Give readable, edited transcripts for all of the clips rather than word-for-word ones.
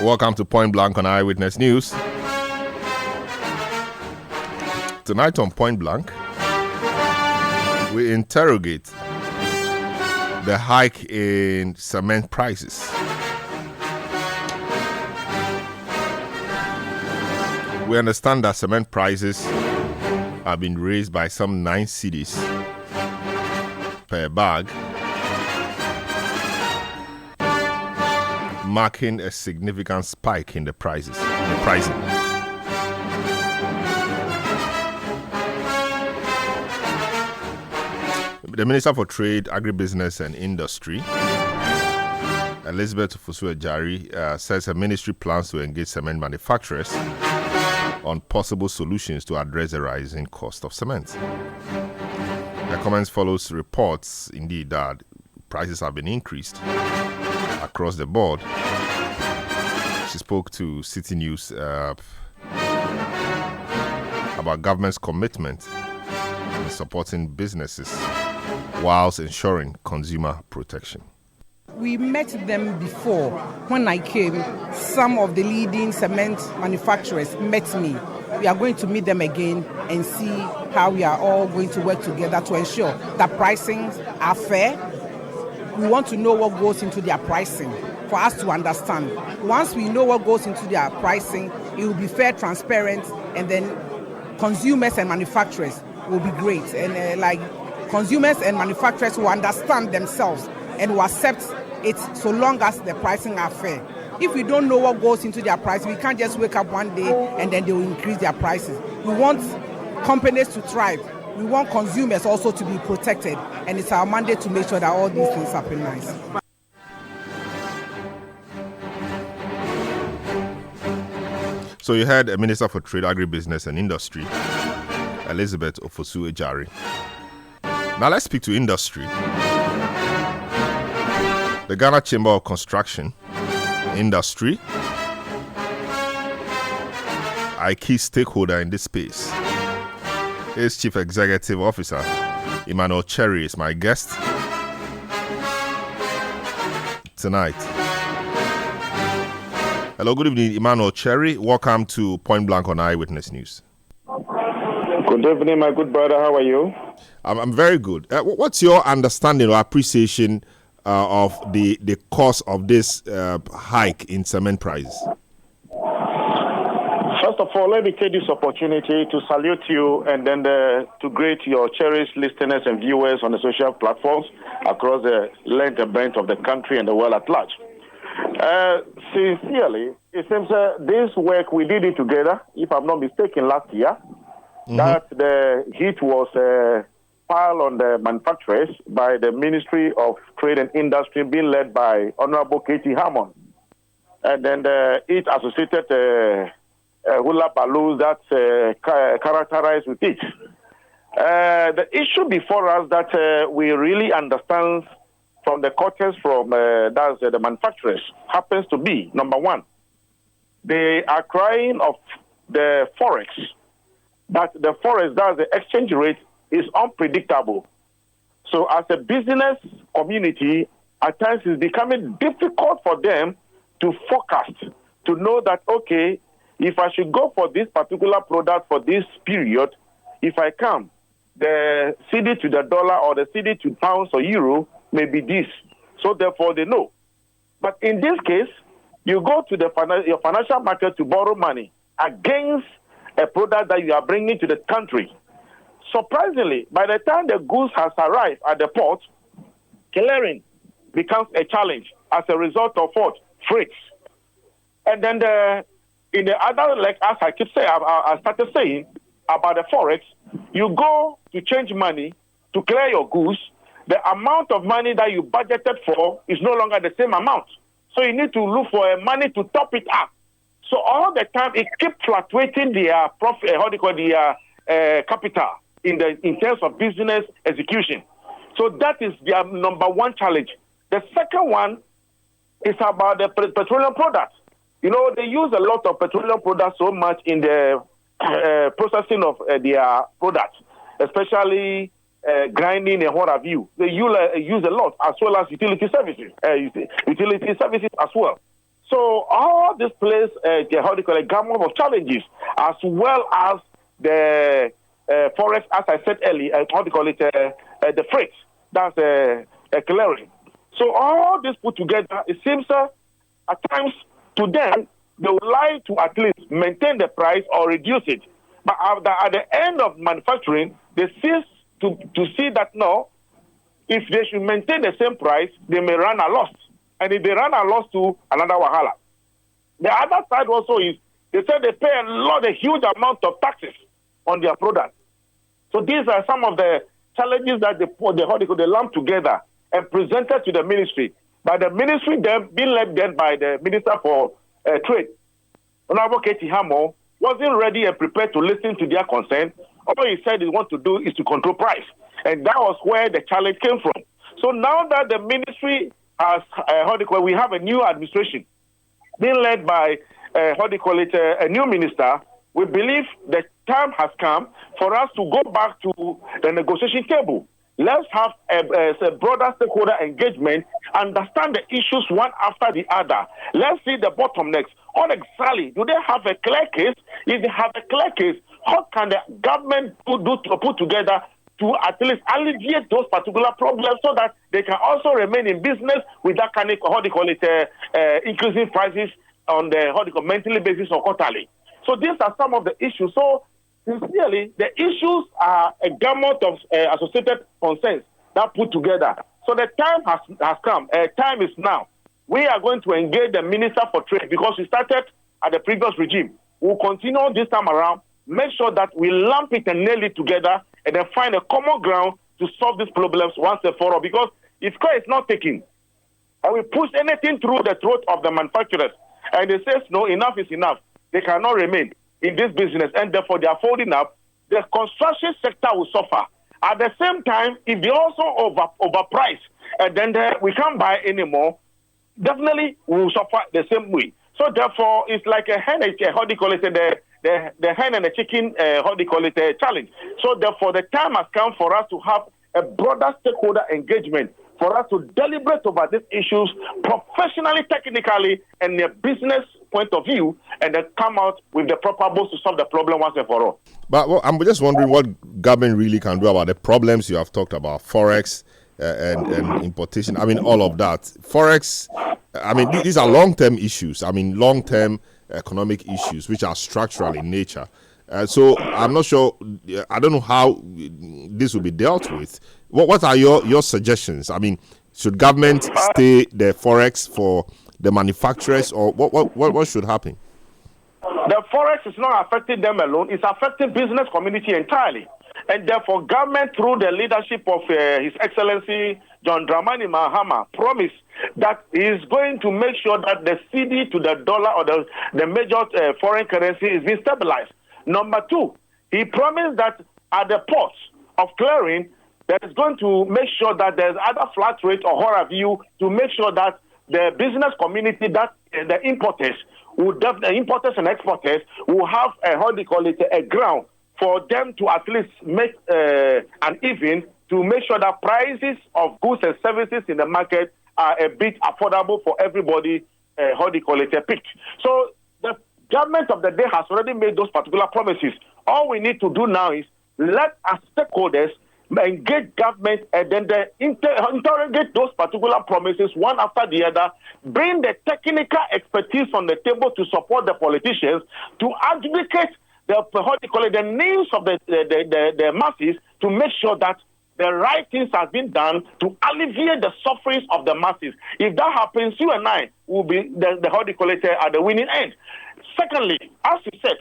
Welcome to Point Blank on Eyewitness News. Tonight on Point Blank, we interrogate the hike in cement prices. We understand that cement prices have been raised by some 9 cities per bag, marking a significant spike in the pricing. The Minister for Trade, Agribusiness and Industry, Elizabeth Ofosu-Adjari, says her ministry plans to engage cement manufacturers on possible solutions to address the rising cost of cement. Her comments follows reports, indeed, that prices have been increased across the board. She spoke to Citi News about government's commitment in supporting businesses whilst ensuring consumer protection. We met them before. When I came, some of the leading cement manufacturers met me. We are going to meet them again and see how we are all going to work together to ensure that pricings are fair. We want to know what goes into their pricing for us to understand. Once we know what goes into their pricing, it will be fair, transparent, and then consumers and manufacturers will be great. And consumers and manufacturers will understand themselves and will accept it so long as the pricing are fair. If we don't know what goes into their price, we can't just wake up one day and then they will increase their prices. We want companies to thrive. We want consumers also to be protected. And it's our mandate to make sure that all these things happen nice. So you heard a Minister for Trade, Agribusiness and Industry, Elizabeth Ofosu-Adjari. Now let's speak to industry. The Ghana Chamber of Construction Industry, a key stakeholder in this space. His Chief Executive Officer, Emmanuel Cherry, is my guest tonight. Hello, good evening, Emmanuel Cherry. Welcome to Point Blank on Eyewitness News. Good evening, my good brother. How are you? I'm very good. What's your understanding or appreciation of the cost of this hike in cement prices? First of all, let me take this opportunity to salute you and then to greet your cherished listeners and viewers on the social platforms across the length and breadth of the country and the world at large. Sincerely, it seems this work, we did it together, if I'm not mistaken, last year, that the heat was piled on the manufacturers by the Ministry of Trade and Industry being led by Honorable Katie Hammond. And then it associated hula balloons that characterized with it. The issue before us that we really understand from the quarters from the manufacturers happens to be, number one, they are crying of the forex. But the forex, that's the exchange rate, is unpredictable. So as a business community, at times it's becoming difficult for them to forecast, to know that, okay, if I should go for this particular product for this period, if I come, the CD to the dollar or the CD to pounds or euro may be this. So therefore they know. But in this case, you go to your financial market to borrow money against a product that you are bringing to the country. Surprisingly, by the time the goods has arrived at the port, clearing becomes a challenge as a result of what? Freight. And then in the other leg, as I keep saying, I started saying about the forex, you go to change money to clear your goods, the amount of money that you budgeted for is no longer the same amount. So you need to look for money to top it up. So all the time it keeps fluctuating their profit, their capital in terms of business execution. So that is their number one challenge. The second one is about the petroleum products. You know, they use a lot of petroleum products so much in the processing of their products, especially grinding and what have you. They use a lot, as well as utility services as well. So all this plays a gamut of challenges, as well as the forex, as I said earlier, the freight, that's clearing. So all this put together, it seems at times to them, they would like to at least maintain the price or reduce it. But at the end of manufacturing, they cease to see that no, if they should maintain the same price, they may run a loss. And if they run a loss to another wahala. The other side also is, they say they pay a huge amount of taxes on their product. So these are some of the challenges that they lump together and presented to the ministry. But the ministry then being led then by the Minister for Trade, Honorable Katie Hamo, wasn't ready and prepared to listen to their concern. All he said he wants to do is to control price. And that was where the challenge came from. So now that the ministry has, we have a new administration being led by, a new minister, we believe the time has come for us to go back to the negotiation table. Let's have a broader stakeholder engagement, understand the issues one after the other. Let's see the bottlenecks. What exactly, do they have a clear case? If they have a clear case, how can the government put together to at least alleviate those particular problems so that they can also remain in business with that kind of, increasing prices on the monthly basis or quarterly. So these are some of the issues. So sincerely, the issues are a gamut of associated concerns that put together. So the time has come. Time is now. We are going to engage the Minister for Trade because we started at the previous regime. We'll continue this time around, make sure that we lump it and nail it together and then find a common ground to solve these problems once and for all. Because if care is not taken, and we push anything through the throat of the manufacturers, and they say, no, enough is enough, they cannot remain in this business, and therefore they are folding up, the construction sector will suffer. At the same time, if they also overprice, and then we can't buy anymore, definitely we will suffer the same way. So therefore, it's like a hen, the hen and the chicken, challenge. So therefore, the time has come for us to have a broader stakeholder engagement, for us to deliberate over these issues professionally, technically, and a business point of view, and then come out with the proper rules to solve the problem once and for all. But I'm just wondering what government really can do about the problems you have talked about, forex and importation. I mean, all of that. Forex, I mean, these are long-term issues. I mean, long-term economic issues, which are structural in nature. So I'm not sure, I don't know how this will be dealt with. What are your suggestions? I mean, should government stay the forex for the manufacturers, or what should happen? The forex is not affecting them alone. It's affecting business community entirely. And therefore, government, through the leadership of His Excellency John Dramani Mahama, promised that he is going to make sure that the Citi to the dollar or the major foreign currency is being stabilized. Number two, he promised that at the ports of clearing, that is going to make sure that there's either flat rate or what view to make sure that the business community, that the importers and exporters will have a ground for them to at least make an even to make sure that prices of goods and services in the market are a bit affordable for everybody, picked. So the government of the day has already made those particular promises. All we need to do now is let our stakeholders engage government and then interrogate those particular promises one after the other, bring the technical expertise on the table to support the politicians, to advocate the needs of the masses, to make sure that the right things have been done to alleviate the sufferings of the masses. If that happens, you and I will be at the winning end. Secondly, as you said,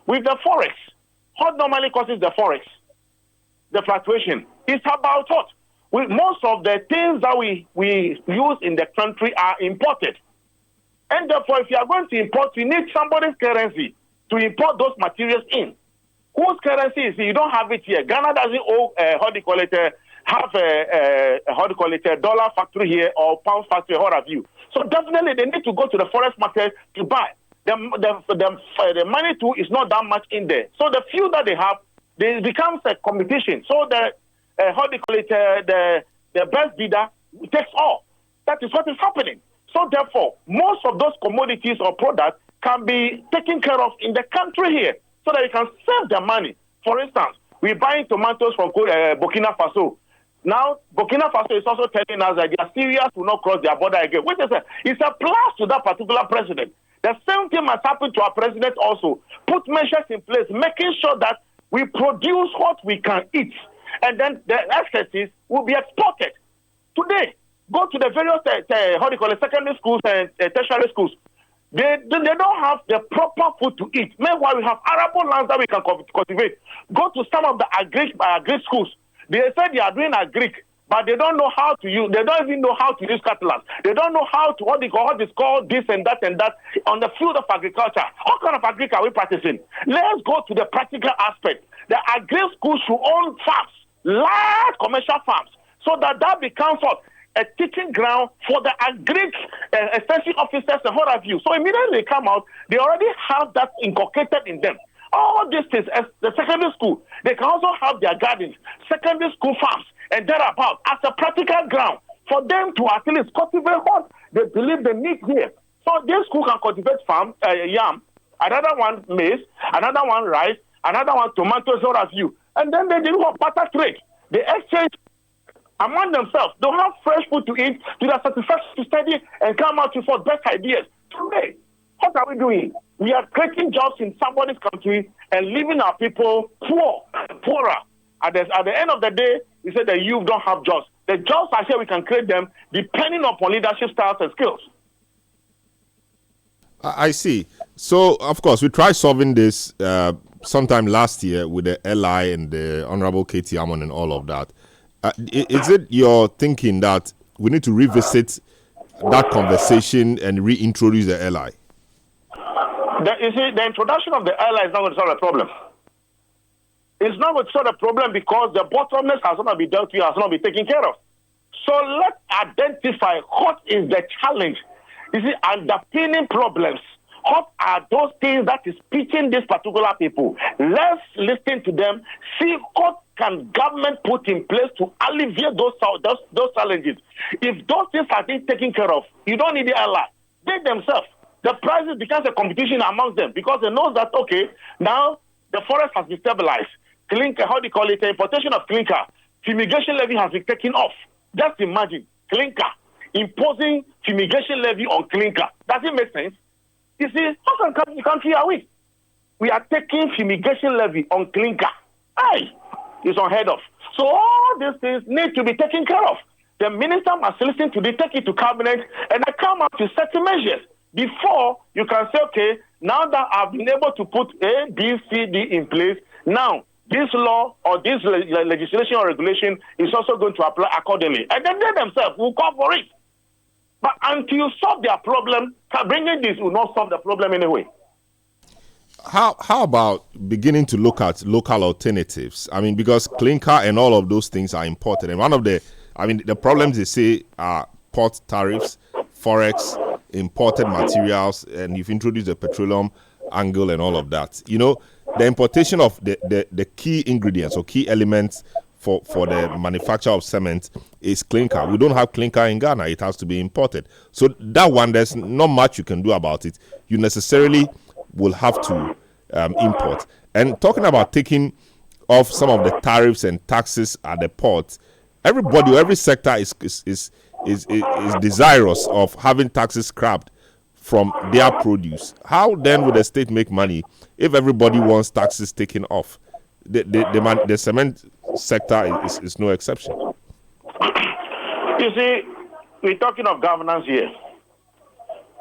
with the forex, what normally causes the forex? The fluctuation. It's about what? Most of the things that we use in the country are imported. And therefore, if you are going to import, you need somebody's currency to import those materials in. Whose currency is it? You don't have it here. Ghana doesn't owe, have a dollar factory here or pound factory, what have you. So definitely they need to go to the forex market to buy. The money too is not that much in there. So the few that they have, it becomes a competition. So the best bidder takes all. That is what is happening. So therefore, most of those commodities or products can be taken care of in the country here so that you can save the money. For instance, we're buying tomatoes from Burkina Faso. Now, Burkina Faso is also telling us that their Syrians will not cross their border again, which is it's a plus to that particular president. The same thing must happen to our president also. Put measures in place, making sure that we produce what we can eat, and then the excesses will be exported. Today, go to the various secondary schools and tertiary schools. They don't have the proper food to eat. Meanwhile, we have arable lands that we can cultivate. Go to some of the agri schools. They say they are doing agric, but they don't know how to use. They don't even know how to use cutlass. They don't know how to what is called this and that on the field of agriculture. What kind of agriculture are we practicing? Let's go to the practical aspect. The agri schools should own farms, large commercial farms, so that becomes what? A teaching ground for the agric extension officers and what have you. So immediately they come out, they already have that inculcated in them. All these things, as the secondary school, they can also have their gardens, secondary school farms, and thereabout as a practical ground for them to at least cultivate what they believe they need here. So this school can cultivate yam, another one maize, another one rice, another one tomatoes, what have you. And then they do a barter trade. They exchange among themselves. They have fresh food to eat, to their satisfaction to study, and come out with best ideas. Today, what are we doing? We are creating jobs in somebody's country and leaving our people poorer. At the end of the day, we say that youth don't have jobs. The jobs are here, we can create them depending upon leadership styles and skills. I see. So, of course, we tried solving this sometime last year with the LI and the Honorable Katie Amon and all of that. Is it your thinking that we need to revisit that conversation and reintroduce the LI? You see, the introduction of the LI is not going to solve the problem. It's not going to solve the problem because the bottlenecks has not been dealt with, has not been taken care of. So let's identify what is the challenge. You see, underpinning problems. What are those things that is pitching these particular people? Let's listen to them, see what can government put in place to alleviate those challenges. If those things are being taken care of, you don't need the ally. They themselves, the prices becomes a competition amongst them because they know that, okay, now the forest has been stabilized. Clinker, how do you call it, the importation of clinker, fumigation levy has been taken off. Just imagine, clinker, imposing fumigation levy on clinker. Does it make sense? You see, what kind of country are we? We are taking fumigation levy on clinker. Aye, it's unheard of. So all these things need to be taken care of. The minister must listen to the take it to cabinet and come up with certain measures before you can say, okay, now that I've been able to put A, B, C, D in place, now this law or this legislation or regulation is also going to apply accordingly. And then they themselves will call for it. But until you solve their problem, bringing this will not solve the problem anyway. How about beginning to look at local alternatives? I mean, because clinker and all of those things are imported. And one of the problems they say are port tariffs, forex, imported materials, and you've introduced the petroleum angle and all of that. You know, the importation of the key ingredients or key elements for the manufacture of cement is clinker. We don't have clinker in Ghana. It has to be imported. So that one, there's not much you can do about it. You necessarily will have to import. And talking about taking off some of the tariffs and taxes at the port, everybody, every sector is desirous of having taxes scrapped from their produce. How then would the state make money if everybody wants taxes taken off? The cement sector is no exception. You see, we're talking of governance here.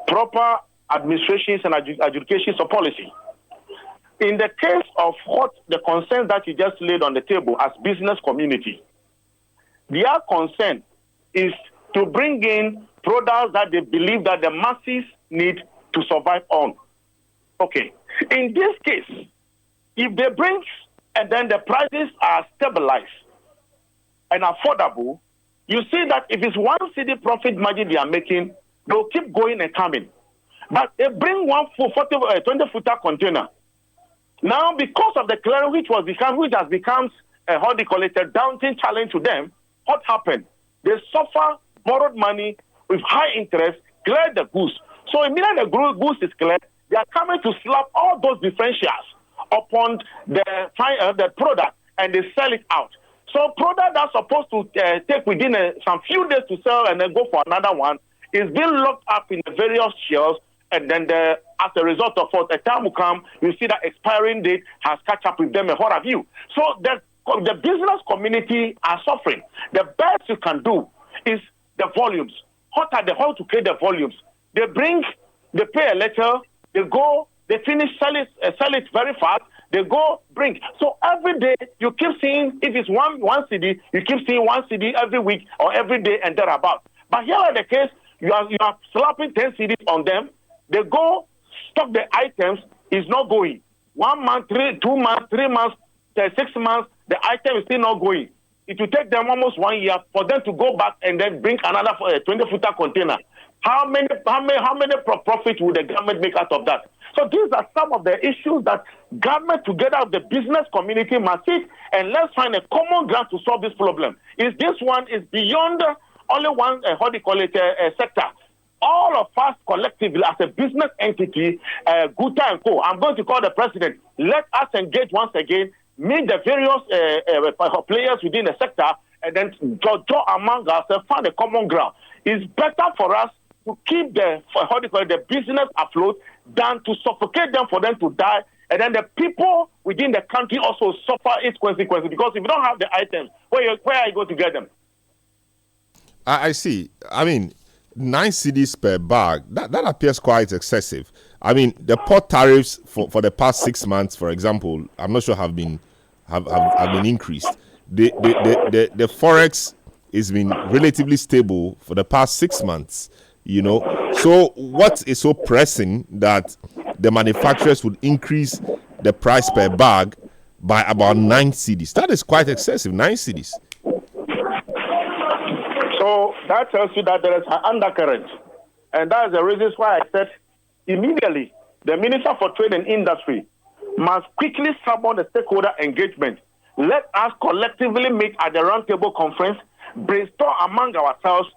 Proper administrations and adjudications of policy. In the case of what the concerns that you just laid on the table as business community, their concern is to bring in products that they believe that the masses need to survive on. Okay. In this case, if they bring and then the prices are stabilized and affordable, you see that if it's 1 cedi profit margin they are making, they'll keep going and coming. But they bring 20-footer container. Now, because of the clearing which has become a daunting challenge to them, what happened? They suffer borrowed money with high interest, clear the goods. So immediately the goods is cleared, they are coming to slap all those differentials upon the product and they sell it out. So product that's supposed to take within some few days to sell and then go for another one is being locked up in the various shelves, and then as a result of what, a time will come, you see that expiring date has catch up with them and what have you. So the business community are suffering. The best you can do is the volumes. How to create the volumes? They pay a letter, they go, they finish, sell it very fast, they go, bring. So every day you keep seeing, if it's one CD, you keep seeing one CD every week or every day and thereabout. But here in the case, you are slapping 10 CDs on them, they go, stock the items, is not going. 1 month, 2 months, 3 months, 6 months, the item is still not going. It will take them almost 1 year for them to go back and then bring another 20-footer container. How many profit will the government make out of that? So these are some of the issues that government together with the business community must sit and let's find a common ground to solve this problem. This one is beyond only one, sector. All of us collectively as a business entity, Guta and Co., I'm going to call the president, let us engage once again, meet the various players within the sector, and then draw among us and find a common ground. It's better for us to keep the business afloat than to suffocate them for them to die, and then the people within the country also suffer its consequences, because if you don't have the items, where are you going to get them? I see. I mean, 9 cedis per bag, that appears quite excessive. I mean, the port tariffs for the past 6 months, for example, I'm not sure have been increased. The forex has been relatively stable for the past 6 months. So what is so pressing that the manufacturers would increase the price per bag by about 9 cedis? That is quite excessive, 9 cedis. So that tells you that there is an undercurrent. And that is the reason why I said immediately the Minister for Trade and Industry must quickly summon the stakeholder engagement. Let us collectively meet at the roundtable conference, brainstorm among ourselves,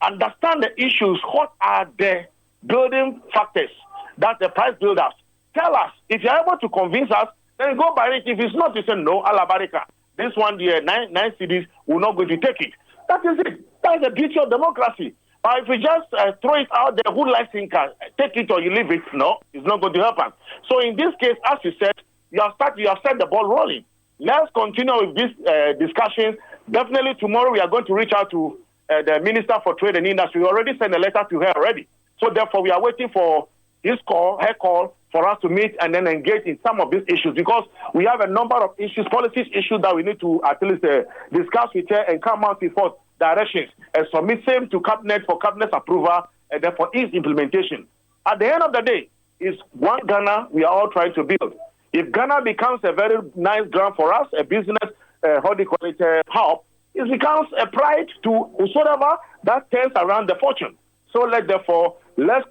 understand the issues. What are the building factors that the price builders tell us? If you're able to convince us, then go by it. If it's not, you say no, Alabarika. This one, the 9 CDs, we're not going to take it. That is it. That's the beauty of democracy. But if we just throw it out there, who likes thinker, take it or you leave it, no, it's not going to happen. So in this case, as you said, you have set the ball rolling. Let's continue with this discussion. Definitely tomorrow we are going to reach out to the Minister for Trade and Industry. We already sent a letter to her already. So therefore we are waiting for her call, for us to meet and then engage in some of these issues, because we have a number of issues, policies issues that we need to at least discuss with her and come out with directions and submit same to cabinet for cabinet approval and then for its implementation. At the end of the day, it's one Ghana we are all trying to build. If Ghana becomes a very nice ground for us, a business hub, it becomes a pride to whosoever that turns around the fortune. So let's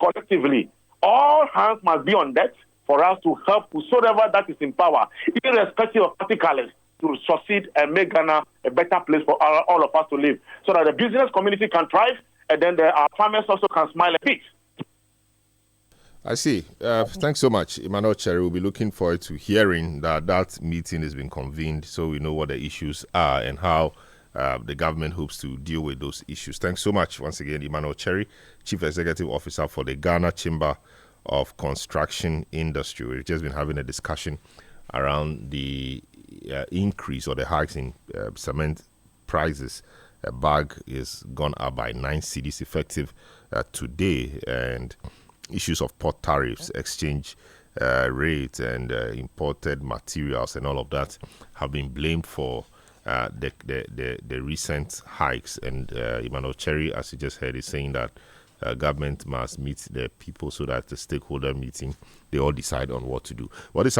collectively, all hands must be on deck for us to help whosoever that is in power, irrespective of party colors, to succeed and make Ghana a better place for all of us to live, so that the business community can thrive and then our farmers also can smile a bit. I see. Thanks so much, Emmanuel Cherry. We'll be looking forward to hearing that meeting has been convened, so we know what the issues are and how the government hopes to deal with those issues. Thanks so much once again, Emmanuel Cherry, Chief Executive Officer for the Ghana Chamber of Construction Industry. We've just been having a discussion around the increase or the hikes in cement prices. A bag is gone up by 9 cedis effective today, and issues of port tariffs, exchange rates, and imported materials and all of that have been blamed for the recent hikes. And Emmanuel Cherry, as you just heard, is saying that government must meet the people so that the stakeholder meeting, they all decide on what to do. What is